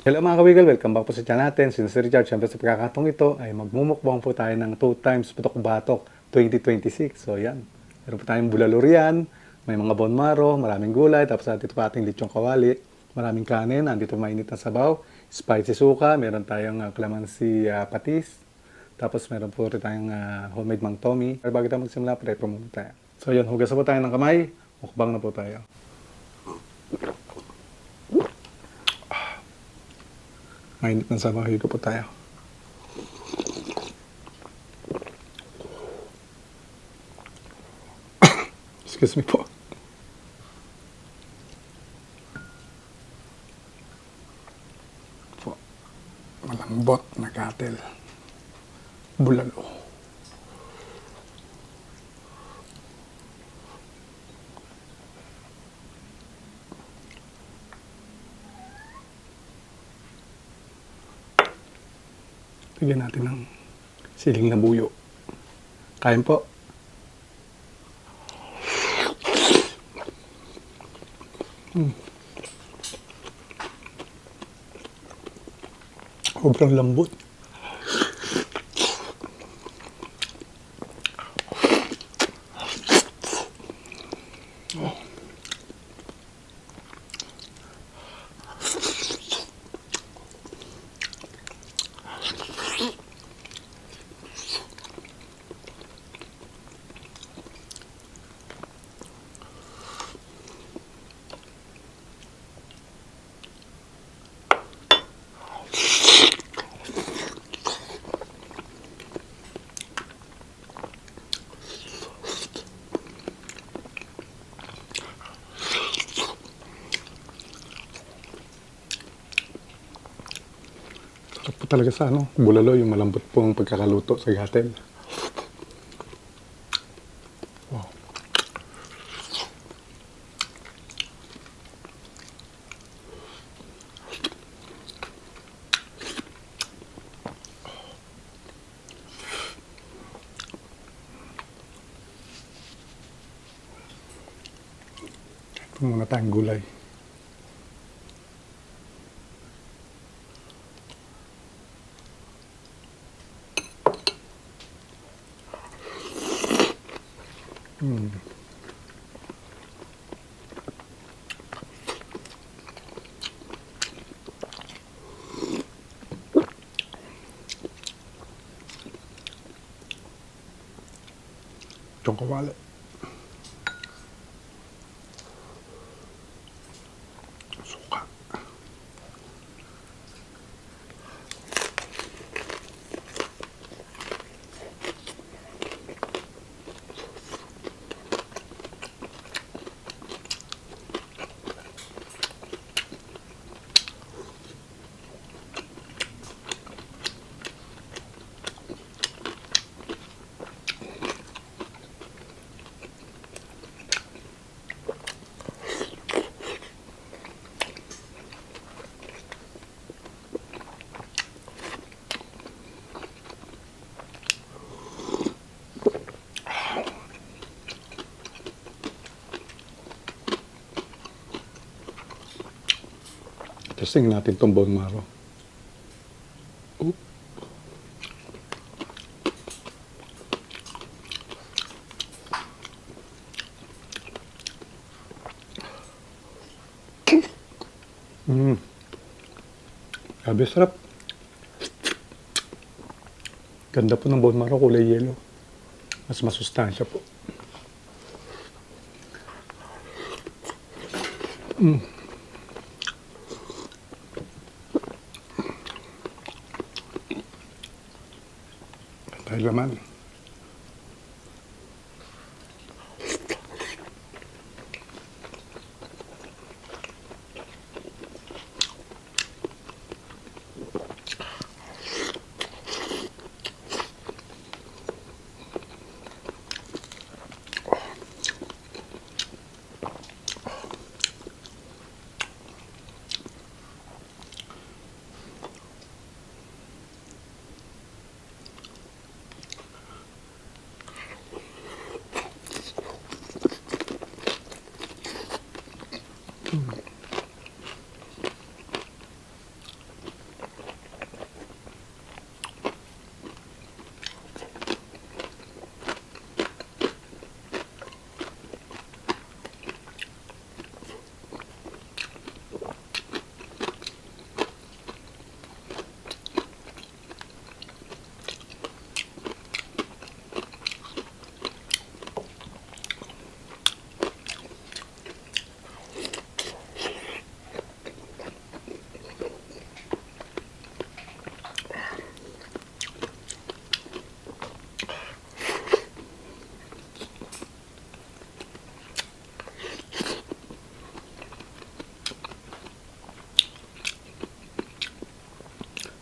Hello mga kawigal, welcome back po sa channel natin. Si Richard, syempre sa pagkakataong ito ay magmumukbang po tayo ng 2 times Putok Batok 2026. So yan, meron po tayong bulalo riyan, may mga bone marrow, maraming gulay, tapos dito pa ating lechong kawali, maraming kanin, andito mainit na sabaw, spicy suka, meron tayong calamansi patis, tapos meron po rin tayong homemade mang tomi. Pero bago tayo magsimula, pre-pro muna tayo. So yun, hugas na po tayo ng kamay, mukbang na po tayo. Mainit na sabaw, higo po tayo. Excuse me po. Po. Malambot na katel. Bulalo. Lagyan natin ng siling na buyo. Kain po. Sobrang lambot. Sarap po talaga sa bulalo, yung malambot pong pagkakaluto sa gatel. Wow. Ito muna tayong gulay. Itong kawali. Suka. Testing natin itong bone marrow. Oop. Grabe sarap. Ganda po ng bone marrow, kulay yellow. Mas masustansya po. Dahil laman.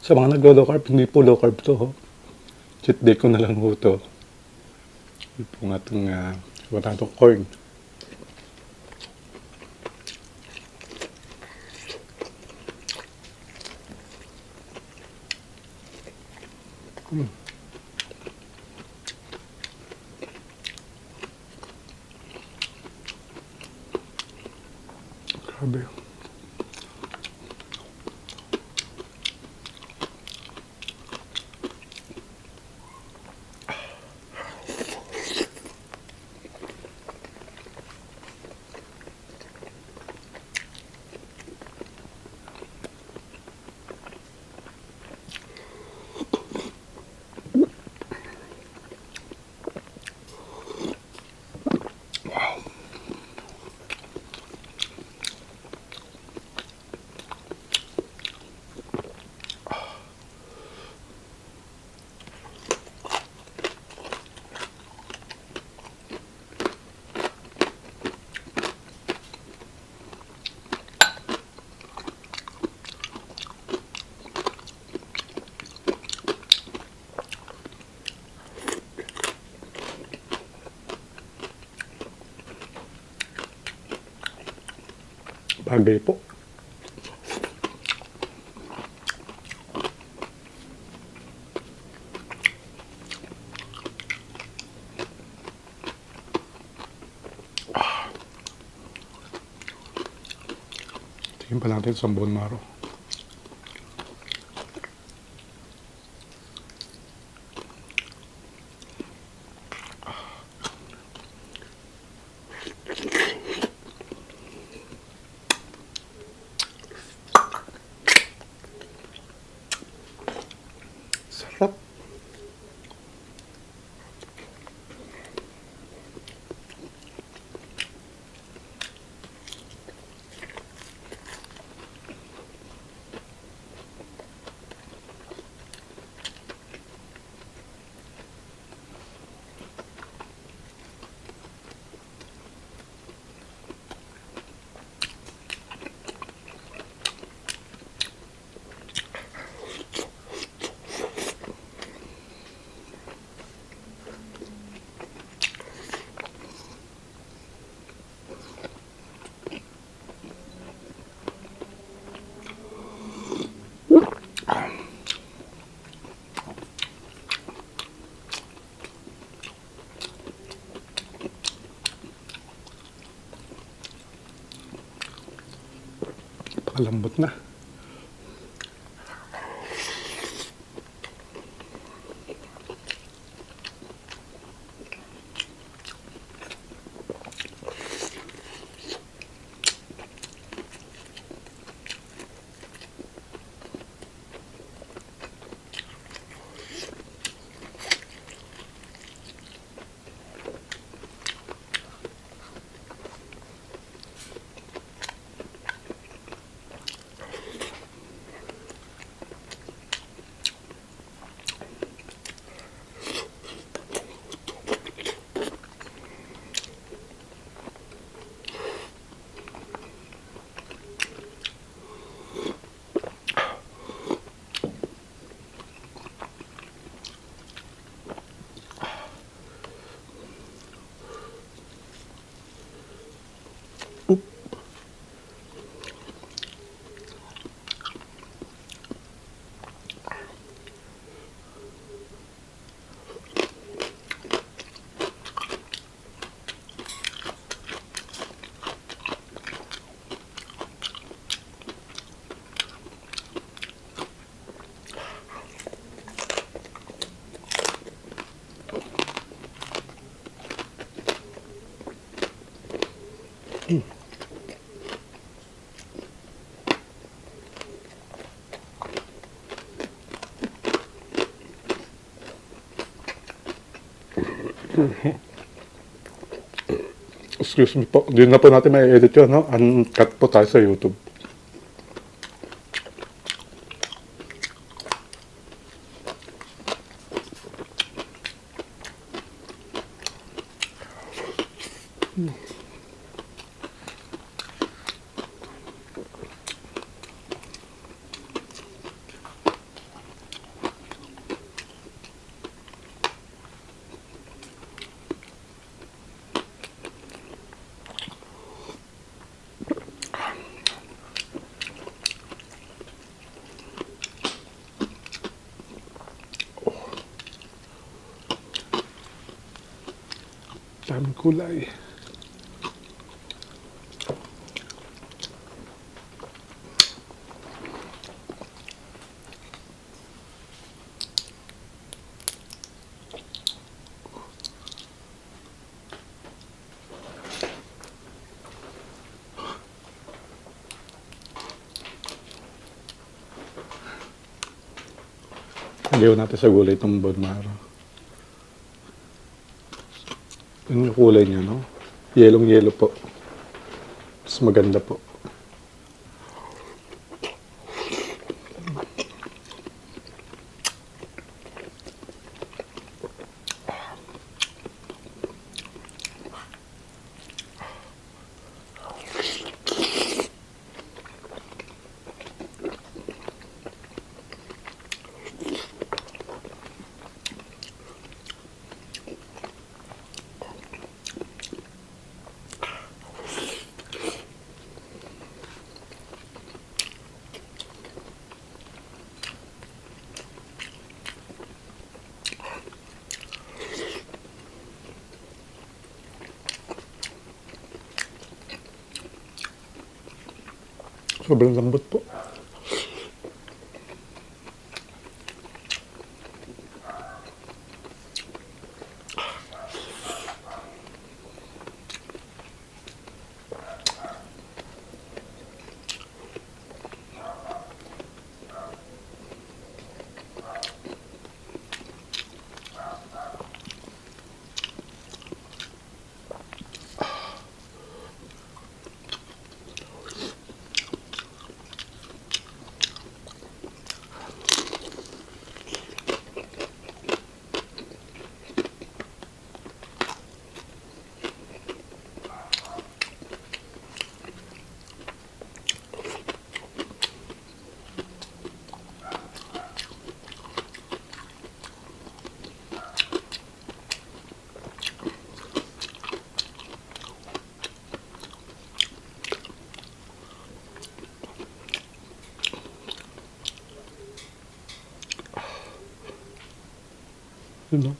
Sa mga naglo-low carb, hindi po low carb to. Ho. Cheat day ko na lang po to. Ito po nga itong batadong corn. Grabe. Bagay po. Tingin pa natin sa bone marrow. Sarap. Pakalambot na. Excuse me po, hindi na po natin may edit yun, no? Uncut po tayo sa YouTube. Daming kulay. Lagyan natin sa gulay itong bone marrow. Yun yung kulay niya, no? Yelong-yelo po. Mas maganda po. Sobrang lambot po. Yun, no?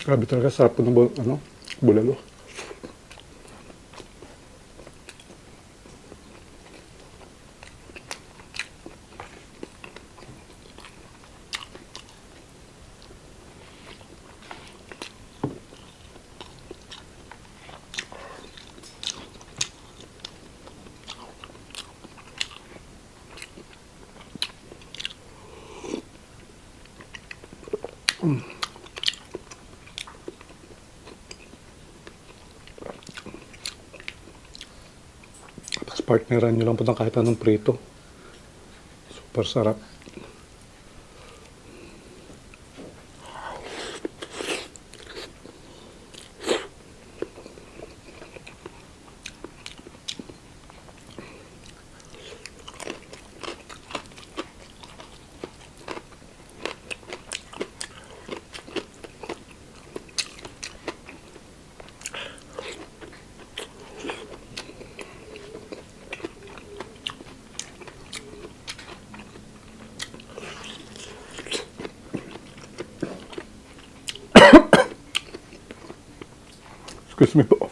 Grabe talaga, sarap po ng bulalo. Tapos partneran nyo lang po ng kahit anong prito. Super sarap. Excuse me po.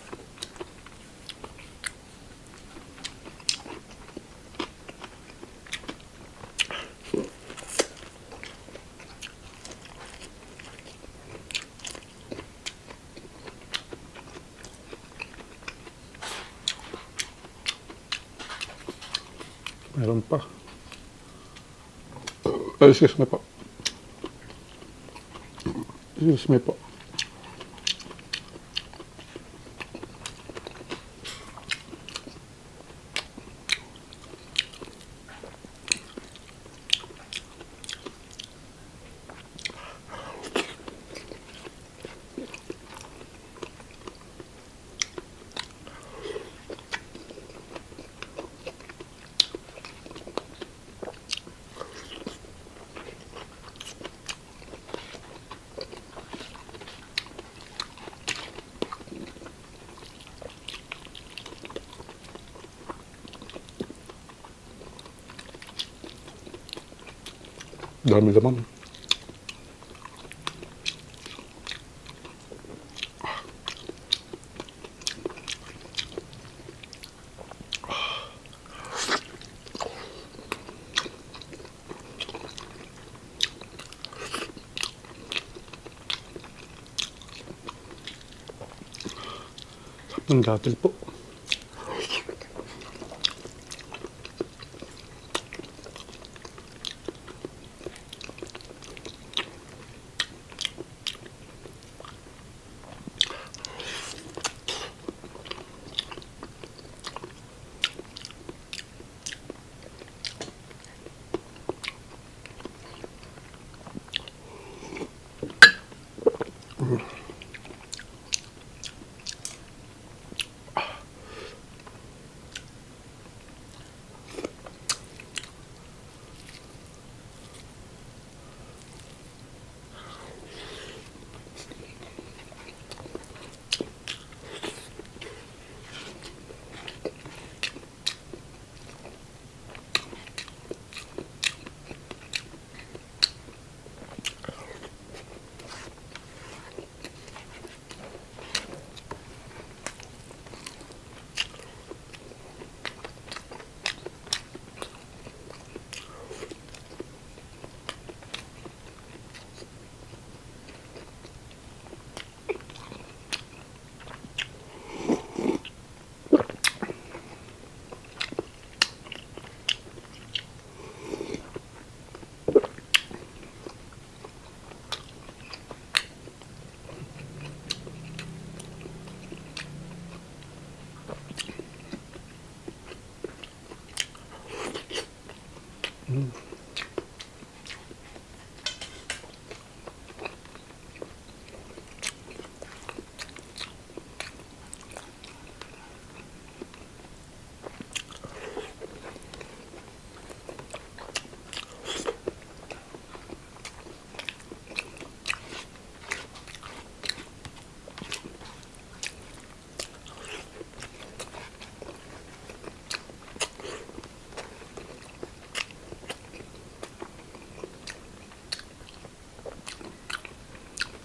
Meron pa. Excuse me po. Excuse me po. Dami naman. Ang datil po.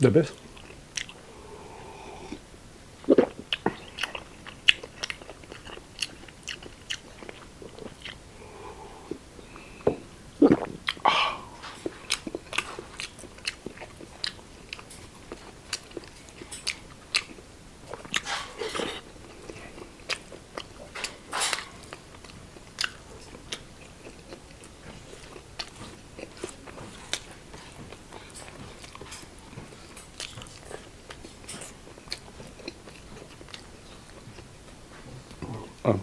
The best. Ah.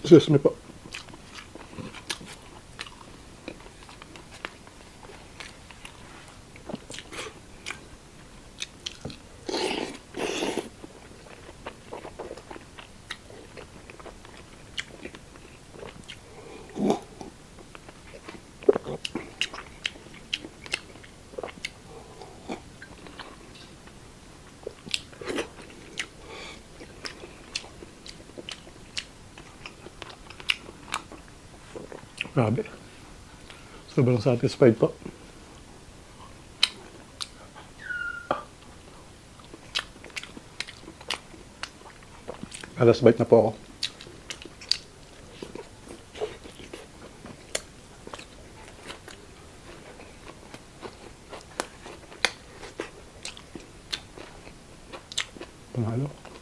Excuse me po. Grabe. Sobrang satisfied po. Alas bite na po ako. Panalo.